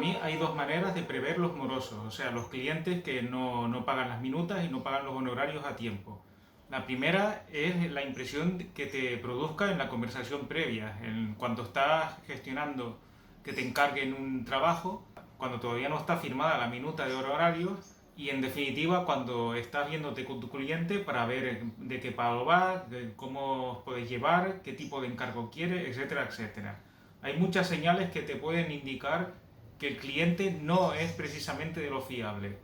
mí hay dos maneras de prever los morosos, o sea, los clientes que no pagan las minutas y no pagan los honorarios a tiempo. La primera es la impresión que te produzca en la conversación previa, cuando estás gestionando que te encarguen un trabajo, cuando todavía no está firmada la minuta de honorarios y en definitiva cuando estás viéndote con tu cliente para ver de qué pago va, de cómo os podéis llevar, qué tipo de encargo quiere, etcétera, etcétera. Hay muchas señales que te pueden indicar que el cliente no es precisamente de lo fiable.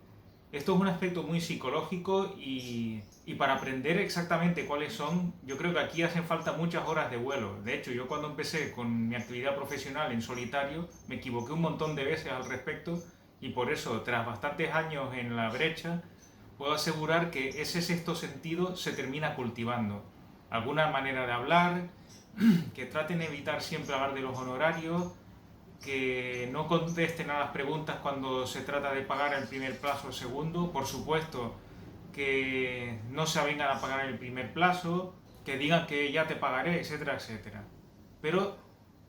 Esto es un aspecto muy psicológico y para aprender exactamente cuáles son, yo creo que aquí hacen falta muchas horas de vuelo. De hecho, yo cuando empecé con mi actividad profesional en solitario, me equivoqué un montón de veces al respecto y por eso, tras bastantes años en la brecha, puedo asegurar que ese sexto sentido se termina cultivando. Alguna manera de hablar, que traten de evitar siempre hablar de los honorarios, que no contesten a las preguntas cuando se trata de pagar el primer plazo o el segundo, por supuesto que no se avengan a pagar el primer plazo, que digan que ya te pagaré, etcétera, etcétera. Pero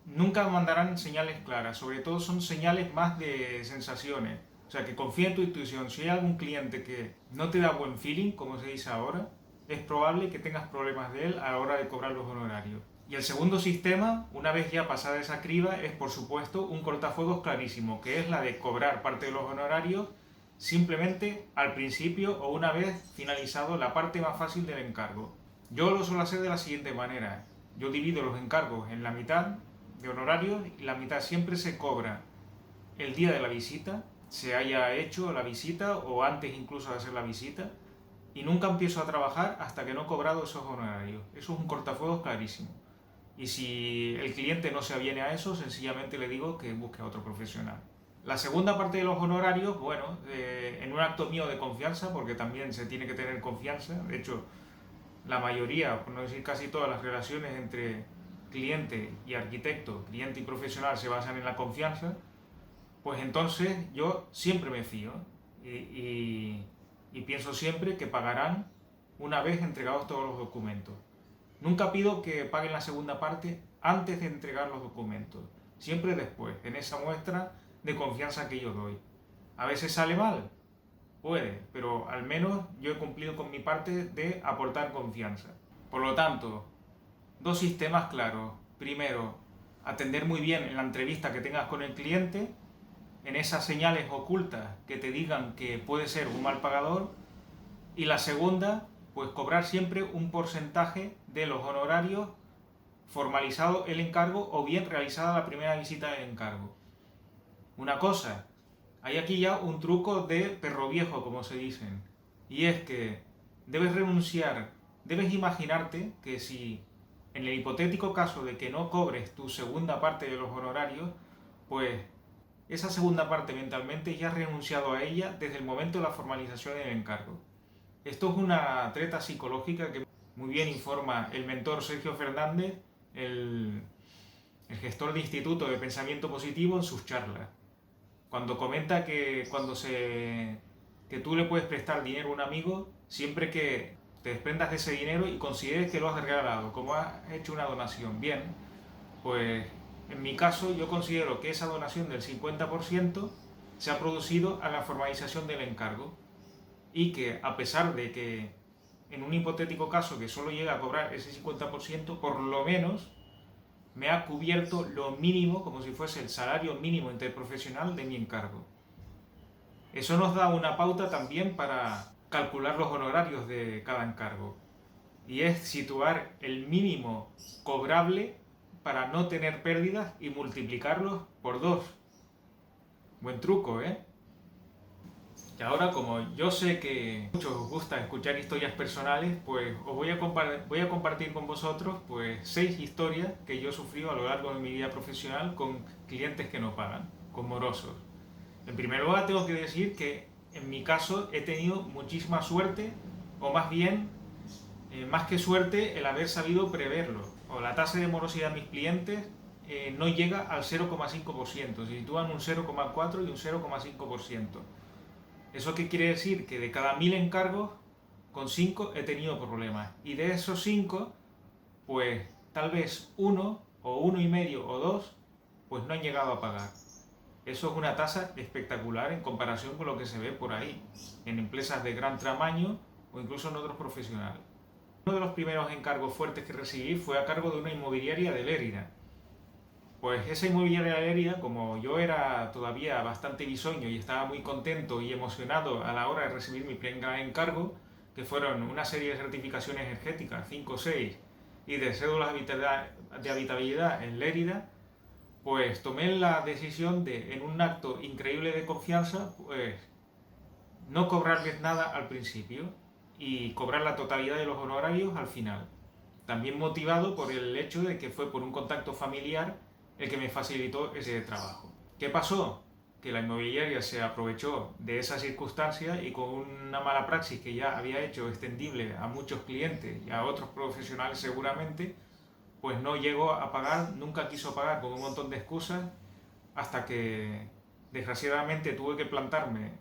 nunca mandarán señales claras, sobre todo son señales más de sensaciones. O sea, que confía en tu intuición. Si hay algún cliente que no te da buen feeling, como se dice ahora, es probable que tengas problemas de él a la hora de cobrar los honorarios. Y el segundo sistema, una vez ya pasada esa criba, es por supuesto un cortafuegos clarísimo, que es la de cobrar parte de los honorarios simplemente al principio o una vez finalizado la parte más fácil del encargo. Yo lo suelo hacer de la siguiente manera. Yo divido los encargos en la mitad de honorarios y la mitad siempre se cobra el día de la visita, se haya hecho la visita o antes incluso de hacer la visita, y nunca empiezo a trabajar hasta que no he cobrado esos honorarios. Eso es un cortafuegos clarísimo. Y si el cliente no se aviene a eso, sencillamente le digo que busque a otro profesional. La segunda parte de los honorarios, bueno, en un acto mío de confianza, porque también se tiene que tener confianza, de hecho, la mayoría, por no decir casi todas las relaciones entre cliente y arquitecto, cliente y profesional se basan en la confianza, pues entonces yo siempre me fío y pienso siempre que pagarán una vez entregados todos los documentos. Nunca pido que paguen la segunda parte antes de entregar los documentos, siempre después, en esa muestra de confianza que yo doy. A veces sale mal, puede, pero al menos yo he cumplido con mi parte de aportar confianza. Por lo tanto, dos sistemas claros. Primero, atender muy bien en la entrevista que tengas con el cliente, en esas señales ocultas que te digan que puede ser un mal pagador. Y la segunda, pues cobrar siempre un porcentaje de los honorarios formalizado el encargo o bien realizada la primera visita del encargo. Una cosa, hay aquí ya un truco de perro viejo, como se dicen, y es que debes renunciar, debes imaginarte que si en el hipotético caso de que no cobres tu segunda parte de los honorarios, pues esa segunda parte mentalmente ya has renunciado a ella desde el momento de la formalización del encargo. Esto es una treta psicológica que muy bien informa el mentor Sergio Fernández, el gestor de Instituto de Pensamiento Positivo, en sus charlas. Cuando comenta que que tú le puedes prestar dinero a un amigo siempre que te desprendas de ese dinero y consideres que lo has regalado, como has hecho una donación. Bien, pues en mi caso yo considero que esa donación del 50% se ha producido a la formalización del encargo y que a pesar de que en un hipotético caso que solo llega a cobrar ese 50%, por lo menos me ha cubierto lo mínimo, como si fuese el salario mínimo interprofesional de mi encargo. Eso nos da una pauta también para calcular los honorarios de cada encargo. Y es situar el mínimo cobrable para no tener pérdidas y multiplicarlos por 2. Buen truco, ¿eh? Y ahora, como yo sé que a muchos os gusta escuchar historias personales, pues os voy a compartir con vosotros pues 6 historias que yo he sufrido a lo largo de mi vida profesional con clientes que no pagan, con morosos. En primer lugar, tengo que decir que en mi caso he tenido muchísima suerte, o más bien, más que suerte, el haber sabido preverlo. O la tasa de morosidad de mis clientes no llega al 0,5%, se sitúa en un 0,4 y un 0,5%. ¿Eso qué quiere decir? Que de cada 1000 encargos, con 5 he tenido problemas. Y de esos 5, pues tal vez uno, o uno y medio, o dos, pues no han llegado a pagar. Eso es una tasa espectacular en comparación con lo que se ve por ahí, en empresas de gran tamaño o incluso en otros profesionales. Uno de los primeros encargos fuertes que recibí fue a cargo de una inmobiliaria de Lérida. Pues esa inmobiliaria de Lérida, como yo era todavía bastante bisoño y estaba muy contento y emocionado a la hora de recibir mi primer encargo, que fueron una serie de certificaciones energéticas, 5 o 6, y de cédulas de habitabilidad en Lérida, pues tomé la decisión de, en un acto increíble de confianza, pues no cobrarles nada al principio y cobrar la totalidad de los honorarios al final. También motivado por el hecho de que fue por un contacto familiar el que me facilitó ese trabajo. ¿Qué pasó? Que la inmobiliaria se aprovechó de esa circunstancia y con una mala praxis que ya había hecho extendible a muchos clientes y a otros profesionales seguramente, pues no llegó a pagar, nunca quiso pagar con un montón de excusas, hasta que desgraciadamente tuve que plantarme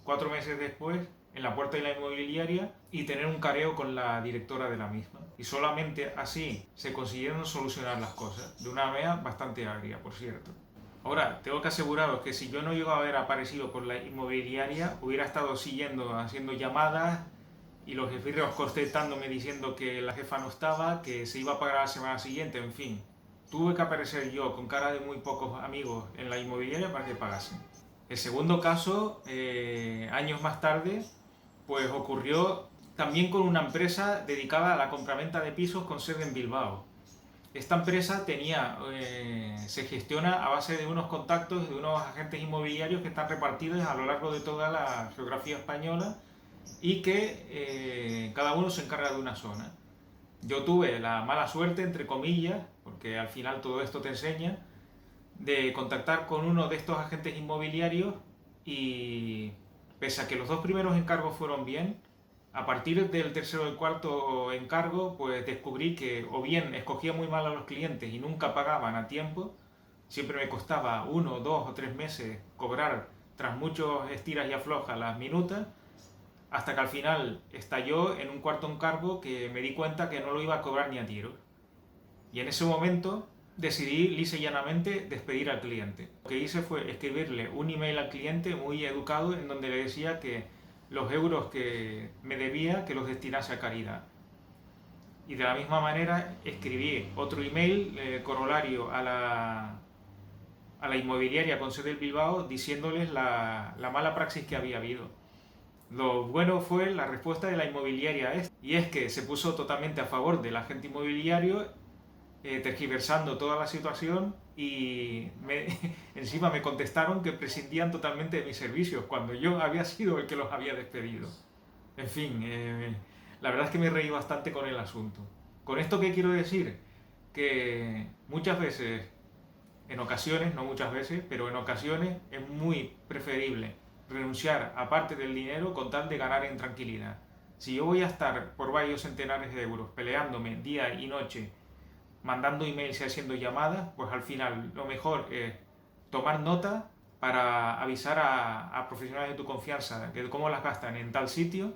4 meses después en la puerta de la inmobiliaria y tener un careo con la directora de la misma. Y solamente así se consiguieron solucionar las cosas, de una manera bastante agria, por cierto. Ahora, tengo que aseguraros que si yo no llego a haber aparecido por la inmobiliaria, hubiera estado siguiendo, haciendo llamadas y los jefirreos contestándome diciendo que la jefa no estaba, que se iba a pagar la semana siguiente, en fin. Tuve que aparecer yo con cara de muy pocos amigos en la inmobiliaria para que pagasen. El segundo caso, años más tarde, pues ocurrió también con una empresa dedicada a la compraventa de pisos con sede en Bilbao. Esta empresa se gestiona a base de unos contactos de unos agentes inmobiliarios que están repartidos a lo largo de toda la geografía española y que cada uno se encarga de una zona. Yo tuve la mala suerte, entre comillas, porque al final todo esto te enseña, de contactar con uno de estos agentes inmobiliarios y pese a que los dos primeros encargos fueron bien, a partir del tercero y cuarto encargo, pues descubrí que o bien escogía muy mal a los clientes y nunca pagaban a tiempo, siempre me costaba 1, 2 o 3 meses cobrar tras muchos estiras y aflojas las minutas, hasta que al final estalló en un cuarto encargo que me di cuenta que no lo iba a cobrar ni a tiros. Y en ese momento decidí lisa y llanamente despedir al cliente. Lo que hice fue escribirle un email al cliente muy educado en donde le decía que los euros que me debía que los destinase a caridad. Y de la misma manera escribí otro email corolario a la inmobiliaria con sede en Bilbao diciéndoles la mala praxis que había habido. Lo bueno fue la respuesta de la inmobiliaria y es que se puso totalmente a favor del agente inmobiliario, tergiversando toda la situación y encima me contestaron que prescindían totalmente de mis servicios cuando yo había sido el que los había despedido. En fin, la verdad es que me reí bastante con el asunto. ¿Con esto qué quiero decir? Que muchas veces, en ocasiones, no muchas veces, pero en ocasiones es muy preferible renunciar a parte del dinero con tal de ganar en tranquilidad. Si yo voy a estar por varios centenares de euros peleándome día y noche, mandando emails y haciendo llamadas, pues al final lo mejor es tomar nota para avisar a profesionales de tu confianza de cómo las gastan en tal sitio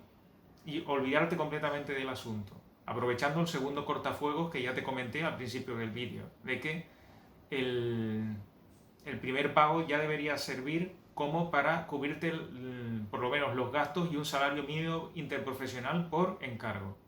y olvidarte completamente del asunto. Aprovechando el segundo cortafuegos que ya te comenté al principio del vídeo, de que el primer pago ya debería servir como para cubrirte por lo menos los gastos y un salario mínimo interprofesional por encargo.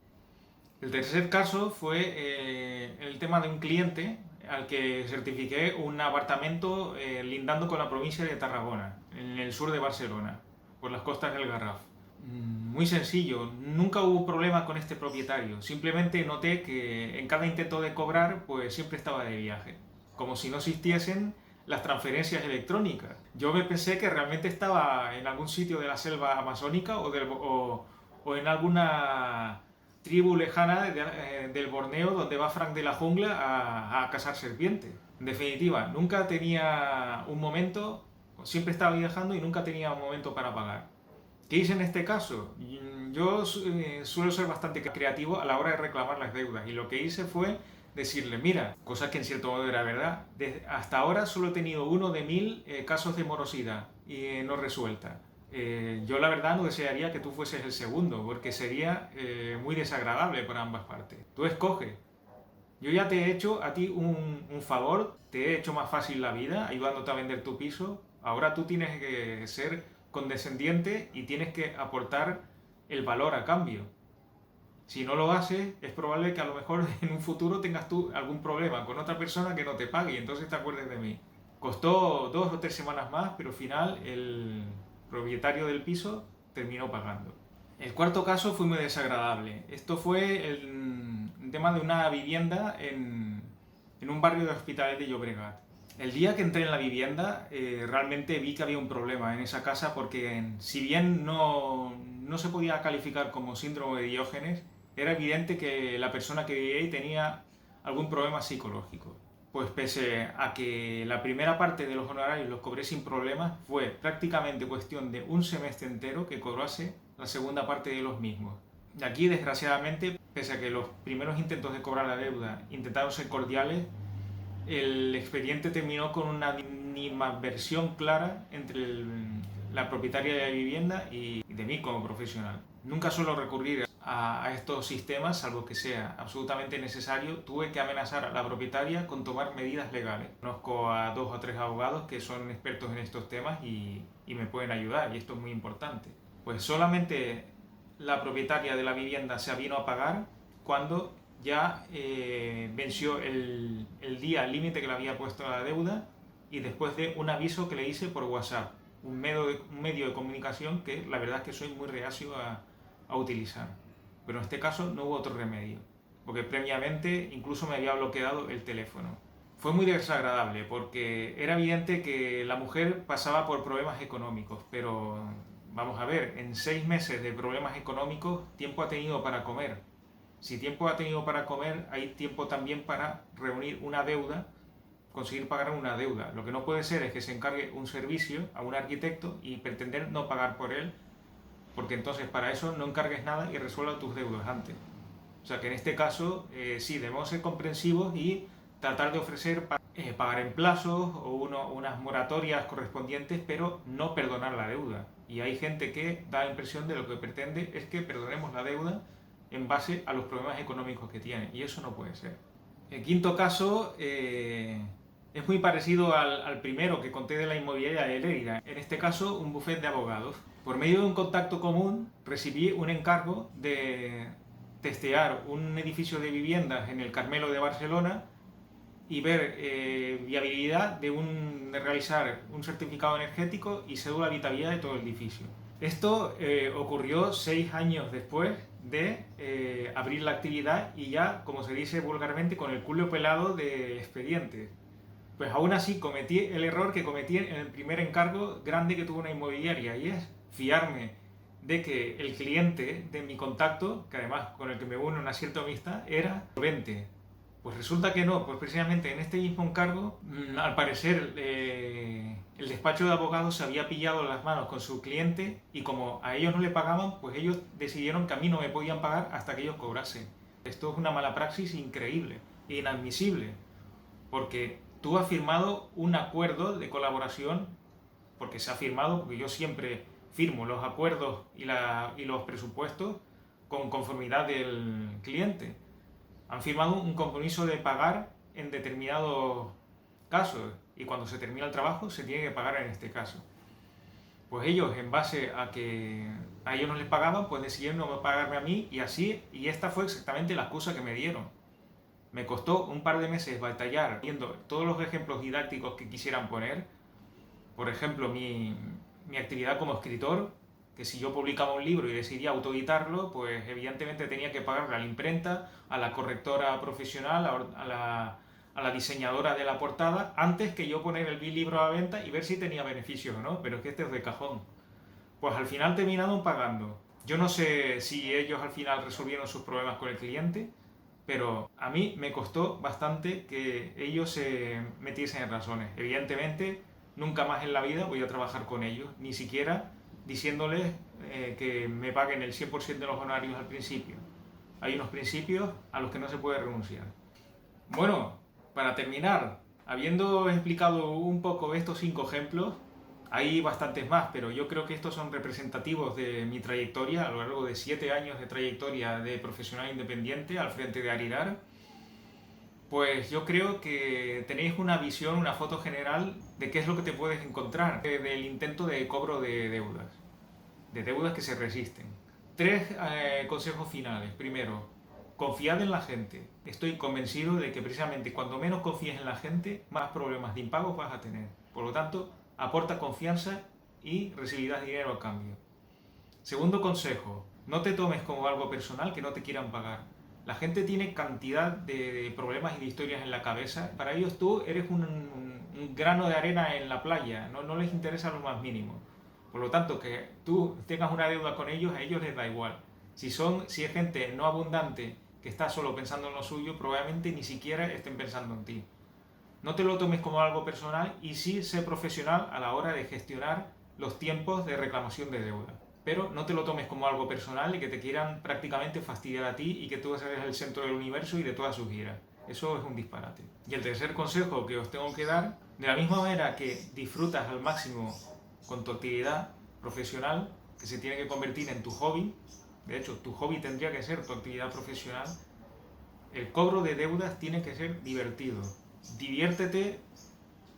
El tercer caso fue el tema de un cliente al que certifiqué un apartamento lindando con la provincia de Tarragona, en el sur de Barcelona, por las costas del Garraf. Muy sencillo, nunca hubo problema con este propietario, simplemente noté que en cada intento de cobrar pues siempre estaba de viaje, como si no existiesen las transferencias electrónicas. Yo me pensé que realmente estaba en algún sitio de la selva amazónica o en alguna tribu lejana del Borneo donde va Frank de la jungla a cazar serpientes. En definitiva, nunca tenía un momento, siempre estaba viajando y nunca tenía un momento para pagar. ¿Qué hice en este caso? Yo suelo ser bastante creativo a la hora de reclamar las deudas y lo que hice fue decirle, mira, cosa que en cierto modo era verdad, hasta ahora solo he tenido uno de 1000 casos de morosidad y no resuelta. Yo la verdad no desearía que tú fueses el segundo, porque sería muy desagradable para ambas partes. Tú escoges. Yo ya te he hecho a ti un favor, te he hecho más fácil la vida ayudándote a vender tu piso. Ahora tú tienes que ser condescendiente y tienes que aportar el valor a cambio. Si no lo haces, es probable que a lo mejor en un futuro tengas tú algún problema con otra persona que no te pague y entonces te acuerdes de mí. Costó 2 o 3 semanas más, pero al final el propietario del piso terminó pagando. El cuarto caso fue muy desagradable. Esto fue el tema de una vivienda en un barrio de Hospitalet de Llobregat. El día que entré en la vivienda, realmente vi que había un problema en esa casa porque si bien no se podía calificar como síndrome de Diógenes, era evidente que la persona que vivía ahí tenía algún problema psicológico. Pues pese a que la primera parte de los honorarios los cobré sin problemas, fue prácticamente cuestión de un semestre entero que cobrase la segunda parte de los mismos. Y aquí, desgraciadamente, pese a que los primeros intentos de cobrar la deuda intentaron ser cordiales, el expediente terminó con una animadversión clara entre la propietaria de la vivienda y de mí como profesional. Nunca suelo recurrir a estos sistemas, salvo que sea absolutamente necesario. Tuve que amenazar a la propietaria con tomar medidas legales. Conozco a 2 o 3 abogados que son expertos en estos temas y me pueden ayudar, y esto es muy importante. Pues solamente la propietaria de la vivienda se avino a pagar cuando ya venció el día límite que le había puesto a la deuda y después de un aviso que le hice por WhatsApp, un medio de comunicación que la verdad es que soy muy reacio a utilizar. Pero en este caso no hubo otro remedio, porque previamente incluso me había bloqueado el teléfono. Fue muy desagradable porque era evidente que la mujer pasaba por problemas económicos, pero vamos a ver, en 6 meses de problemas económicos, tiempo ha tenido para comer. Si tiempo ha tenido para comer, hay tiempo también para reunir una deuda, conseguir pagar una deuda. Lo que no puede ser es que se encargue un servicio a un arquitecto y pretender no pagar por él, porque entonces para eso no encargues nada y resuelva tus deudas antes. O sea que en este caso sí debemos ser comprensivos y tratar de ofrecer pagar en plazos o unas moratorias correspondientes, pero no perdonar la deuda. Y hay gente que da la impresión de lo que pretende es que perdonemos la deuda en base a los problemas económicos que tiene, y eso no puede ser. El quinto caso es muy parecido al primero que conté de la inmobiliaria de Lérida. En este caso, un bufete de abogados. Por medio de un contacto común, recibí un encargo de testear un edificio de viviendas en el Carmelo de Barcelona y ver viabilidad de realizar un certificado energético y cédula de habitabilidad de todo el edificio. Esto ocurrió 6 años después de abrir la actividad y ya, como se dice vulgarmente, con el culo pelado de expedientes. Pues aún así cometí el error que cometí en el primer encargo grande que tuvo una inmobiliaria, y es fiarme de que el cliente de mi contacto, que además con el que me une una cierta amistad, era solvente. Pues resulta que no, pues precisamente en este mismo encargo, al parecer el despacho de abogados se había pillado las manos con su cliente y como a ellos no le pagaban, pues ellos decidieron que a mí no me podían pagar hasta que ellos cobrasen. Esto es una mala praxis increíble, inadmisible, porque tú has firmado un acuerdo de colaboración, porque se ha firmado, porque yo siempre firmo los acuerdos y los presupuestos con conformidad del cliente. Han firmado un compromiso de pagar en determinados casos y cuando se termina el trabajo se tiene que pagar en este caso. Pues ellos, en base a que a ellos no les pagaban, pues decidieron no pagarme a mí y así, y esta fue exactamente la excusa que me dieron. Me costó un par de meses batallar viendo todos los ejemplos didácticos que quisieran poner. Por ejemplo, mi actividad como escritor, que si yo publicaba un libro y decidía autoeditarlo, pues evidentemente tenía que pagarle a la imprenta, a la correctora profesional, a la diseñadora de la portada, antes que yo poner el libro a la venta y ver si tenía beneficios o no, pero es que este es de cajón. Pues al final terminaron pagando. Yo no sé si ellos al final resolvieron sus problemas con el cliente, pero a mí me costó bastante que ellos se metiesen en razones. Evidentemente, nunca más en la vida voy a trabajar con ellos, ni siquiera diciéndoles que me paguen el 100% de los honorarios al principio. Hay unos principios a los que no se puede renunciar. Bueno, para terminar, habiendo explicado un poco estos 5 ejemplos, hay bastantes más, pero yo creo que estos son representativos de mi trayectoria a lo largo de 7 años de trayectoria de profesional independiente al frente de Aridar. Pues yo creo que tenéis una visión, una foto general de qué es lo que te puedes encontrar del intento de cobro de deudas que se resisten. Tres consejos finales. Primero, confiad en la gente. Estoy convencido de que precisamente cuando menos confíes en la gente, más problemas de impagos vas a tener. Por lo tanto, aporta confianza y recibirás dinero a cambio. Segundo consejo, no te tomes como algo personal que no te quieran pagar. La gente tiene cantidad de problemas y de historias en la cabeza. Para ellos tú eres un grano de arena en la playa, no les interesa lo más mínimo. Por lo tanto, que tú tengas una deuda con ellos, a ellos les da igual. Si es gente no abundante que está solo pensando en lo suyo, probablemente ni siquiera estén pensando en ti. No te lo tomes como algo personal y sí sé profesional a la hora de gestionar los tiempos de reclamación de deuda. Pero no te lo tomes como algo personal y que te quieran prácticamente fastidiar a ti y que tú seas el centro del universo y de todas sus giras. Eso es un disparate. Y el tercer consejo que os tengo que dar, de la misma manera que disfrutas al máximo con tu actividad profesional, que se tiene que convertir en tu hobby, de hecho tu hobby tendría que ser tu actividad profesional, el cobro de deudas tiene que ser divertido. Diviértete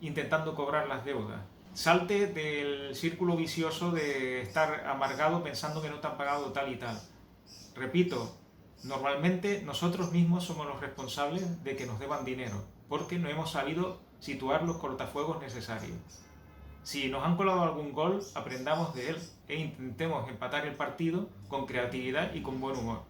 intentando cobrar las deudas. Salte del círculo vicioso de estar amargado pensando que no te han pagado tal y tal. Repito, normalmente nosotros mismos somos los responsables de que nos deban dinero, porque no hemos sabido situar los cortafuegos necesarios. Si nos han colado algún gol, aprendamos de él e intentemos empatar el partido con creatividad y con buen humor.